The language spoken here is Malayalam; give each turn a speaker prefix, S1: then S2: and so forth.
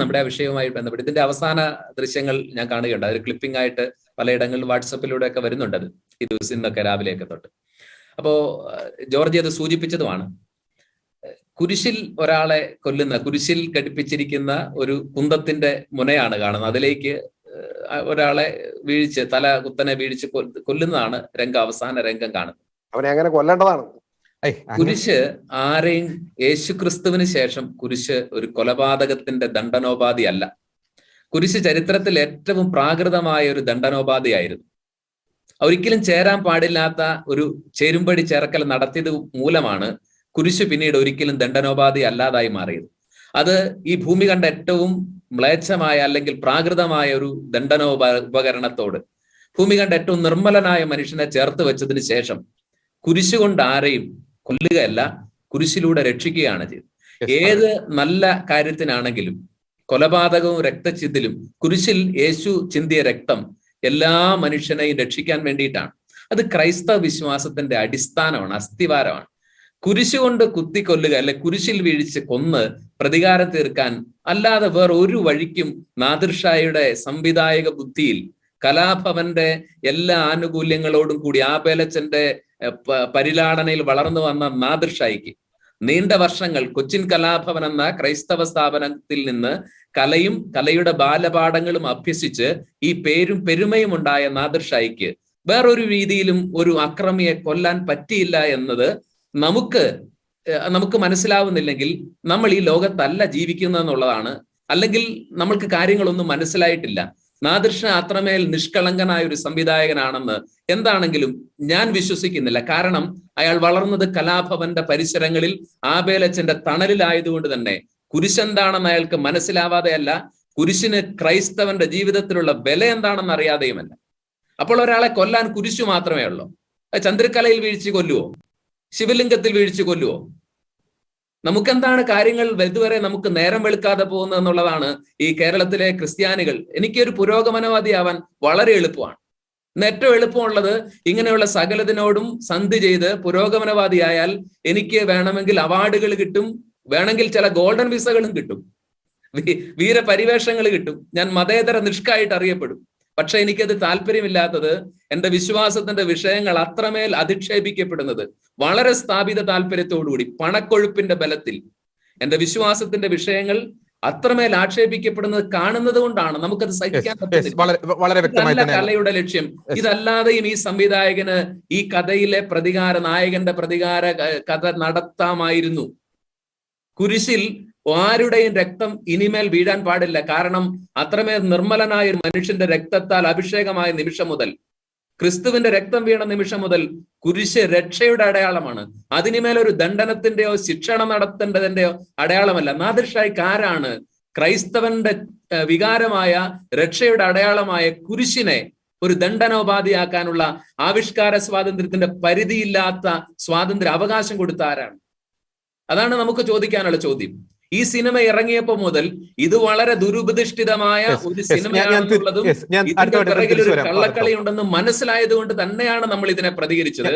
S1: നമ്മുടെ ആ വിഷയവുമായി ബന്ധപ്പെട്ട് ഇതിന്റെ അവസാന ദൃശ്യങ്ങൾ ഞാൻ കാണുകയുണ്ട്. അതൊരു ക്ലിപ്പിംഗ് ആയിട്ട് പലയിടങ്ങളിൽ വാട്സപ്പിലൂടെ ഒക്കെ വരുന്നുണ്ട് ഈ ദിവസം ഇന്നൊക്കെ രാവിലെയൊക്കെ തൊട്ട്. അപ്പോ ജോർജ് അത് സൂചിപ്പിച്ചതുമാണ്. കുരിശിൽ ഒരാളെ കൊല്ലുന്ന, കുരിശിൽ ഘടിപ്പിച്ചിരിക്കുന്ന ഒരു കുന്തത്തിന്റെ മുനയാണ് കാണുന്നത്. അതിലേക്ക് ഒരാളെ വീഴ്ച്, തല കുത്തനെ വീഴ്ച് കൊല്ലുന്നതാണ് അവസാന രംഗം കാണുന്നത്.
S2: അവനെ അങ്ങനെ കൊല്ലേണ്ടതാണ്.
S1: കുരിശ് ആരെയും, യേശു ക്രിസ്തുവിന് ശേഷം കുരിശ് ഒരു കൊലപാതകത്തിന്റെ ദണ്ഡനോപാധി അല്ല. കുരിശ് ചരിത്രത്തിൽ ഏറ്റവും പ്രാകൃതമായ ഒരു ദണ്ഡനോപാധിയായിരുന്നു. ഒരിക്കലും ചേരാൻ പാടില്ലാത്ത ഒരു ചേരുംപടി ചേർക്കൽ നടത്തിയത് മൂലമാണ് കുരിശ് പിന്നീട് ഒരിക്കലും ദണ്ഡനോപാധി അല്ലാതായി മാറിയത്. അത് ഈ ഭൂമി കണ്ട ഏറ്റവും മ്ലേച്ഛമായ അല്ലെങ്കിൽ പ്രാകൃതമായ ഒരു ഉപകരണത്തോട് ഭൂമി കണ്ട ഏറ്റവും നിർമ്മലനായ മനുഷ്യനെ ചേർത്ത് വെച്ചതിന് ശേഷം കുരിശ് കൊണ്ട് ആരെയും കൊല്ലുകയല്ല, കുരിശിലൂടെ രക്ഷിക്കുകയാണ് ചെയ്തത്. ഏത് നല്ല കാര്യത്തിനാണെങ്കിലും, കൊലപാതകവും രക്തചിന്തലും, കുരിശിൽ യേശു ചിന്തിയ രക്തം എല്ലാ മനുഷ്യനെയും രക്ഷിക്കാൻ വേണ്ടിയിട്ടാണ്. അത് ക്രൈസ്തവ വിശ്വാസത്തിന്റെ അടിസ്ഥാനമാണ്, അസ്ഥിവാരമാണ്. കുരിശ് കൊണ്ട് കുത്തിക്കൊല്ലുക അല്ലെ കുരിശിൽ വീഴ്ച കൊന്ന് പ്രതികാരം തീർക്കാൻ അല്ലാതെ വേറെ ഒരു വഴിക്കും നാദിർഷായുടെ സംവിധായക ബുദ്ധിയിൽ, കലാഭവന്റെ എല്ലാ ആനുകൂല്യങ്ങളോടും കൂടി ആബേലച്ചന്റെ പരിലാളനയിൽ വളർന്നു വന്ന നാദിർഷായിക്ക് നീണ്ട വർഷങ്ങൾ കൊച്ചിൻ കലാഭവൻ എന്ന ക്രൈസ്തവ സ്ഥാപനത്തിൽ നിന്ന് കലയും കലയുടെ ബാലപാഠങ്ങളും അഭ്യസിച്ച് ഈ പേരും പെരുമയും ഉണ്ടായ നാദിർഷായിക്ക് വേറൊരു രീതിയിലും ഒരു അക്രമിയെ കൊല്ലാൻ പറ്റിയില്ല എന്നത് നമുക്ക് മനസ്സിലാവുന്നില്ലെങ്കിൽ നമ്മൾ ഈ ലോകത്തല്ല ജീവിക്കുന്നതെന്നുള്ളതാണ്. അല്ലെങ്കിൽ നമ്മൾക്ക് കാര്യങ്ങളൊന്നും മനസ്സിലായിട്ടില്ല. നാദിർഷ അത്രമേൽ നിഷ്കളങ്കനായ ഒരു സംവിധായകനാണെന്ന് എന്താണെങ്കിലും ഞാൻ വിശ്വസിക്കുന്നില്ല. കാരണം അയാൾ വളർന്നത് കലാഭവന്റെ പരിസരങ്ങളിൽ ആബേലച്ചന്റെ തണലിലായതുകൊണ്ട് തന്നെ കുരിശെന്താണെന്ന് അയാൾക്ക് മനസ്സിലാവാതെയല്ല, കുരിശിന് ക്രൈസ്തവന്റെ ജീവിതത്തിലുള്ള വില എന്താണെന്ന് അറിയാതെയുമല്ല. അപ്പോൾ ഒരാളെ കൊല്ലാൻ കുരിശു മാത്രമേ ഉള്ളൂ. ചന്ദ്രക്കലയിൽ വീഴ്ച കൊല്ലുവോ? ശിവലിംഗത്തിൽ വീഴ്ച കൊല്ലുവോ? നമുക്കെന്താണ് കാര്യങ്ങൾ ഇതുവരെ നമുക്ക് നേരം വെളുക്കാതെ പോകുന്നത് എന്നുള്ളതാണ് ഈ കേരളത്തിലെ ക്രിസ്ത്യാനികൾ. എനിക്കൊരു പുരോഗമനവാദിയാവാൻ വളരെ എളുപ്പമാണ്. ഇന്ന് ഏറ്റവും എളുപ്പമുള്ളത് ഇങ്ങനെയുള്ള സകലതിനോടും സന്ധി ചെയ്ത് പുരോഗമനവാദിയായാൽ എനിക്ക് വേണമെങ്കിൽ അവാർഡുകൾ കിട്ടും, വേണമെങ്കിൽ ചില ഗോൾഡൻ വിസകളും കിട്ടും, വീരപരിവേഷങ്ങൾ കിട്ടും, ഞാൻ മതേതര നിഷ്കായിട്ട് അറിയപ്പെടും. പക്ഷെ എനിക്കത് താല്പര്യമില്ലാത്തത് എന്റെ വിശ്വാസത്തിന്റെ വിഷയങ്ങൾ അത്രമേൽ അധിക്ഷേപിക്കപ്പെടുന്നത് വളരെ സ്ഥാപിത താല്പര്യത്തോടുകൂടി പണക്കൊഴുപ്പിന്റെ ബലത്തിൽ എന്റെ വിശ്വാസത്തിന്റെ വിഷയങ്ങൾ അത്രമേൽ ആക്ഷേപിക്കപ്പെടുന്നത് കാണുന്നത് കൊണ്ടാണ് നമുക്കത് സഹിക്കാൻ പറ്റുന്നില്ല. കലയുടെ ലക്ഷ്യം ഇതല്ലാതെയും ഈ സംവിധായകന് ഈ കഥയിലെ നായകന്റെ പ്രതികാര കഥ നടത്താമായിരുന്നു. കുരിശിൽ ആരുടെയും രക്തം ഇനിമേൽ വീഴാൻ പാടില്ല. കാരണം അത്രമേൽ നിർമ്മലനായ ഒരു മനുഷ്യന്റെ രക്തത്താൽ അഭിഷേകമായ നിമിഷം മുതൽ, ക്രിസ്തുവിന്റെ രക്തം വീണ നിമിഷം മുതൽ കുരിശ് രക്ഷയുടെ അടയാളമാണ്. അതിനുമേലൊരു ദണ്ഡനത്തിന്റെയോ ശിക്ഷണം നടത്തേണ്ടതിന്റെയോ അടയാളമല്ല. നാദിർഷായ്ക്ക് ആരാണ് ക്രൈസ്തവന്റെ വികാരമായ രക്ഷയുടെ അടയാളമായ കുരിശിനെ ഒരു ദണ്ഡനോപാധിയാക്കാനുള്ള ആവിഷ്കാര സ്വാതന്ത്ര്യത്തിന്റെ പരിധിയില്ലാത്ത സ്വാതന്ത്ര്യ അവകാശം കൊടുത്ത ആരാണ്? അതാണ് നമുക്ക് ചോദിക്കാനുള്ള ചോദ്യം. ഈ സിനിമ ഇറങ്ങിയപ്പോ മുതൽ ഇത് വളരെ ദുരുപദിഷ്ടിതമായ ഒരു സിനിമയാണെന്നുള്ളതും ഇതിന്റെ പിറകിൽ ഒരു കള്ളക്കളി ഉണ്ടെന്ന് മനസ്സിലായത് കൊണ്ട് തന്നെയാണ് നമ്മൾ ഇതിനെ പ്രതികരിച്ചത്.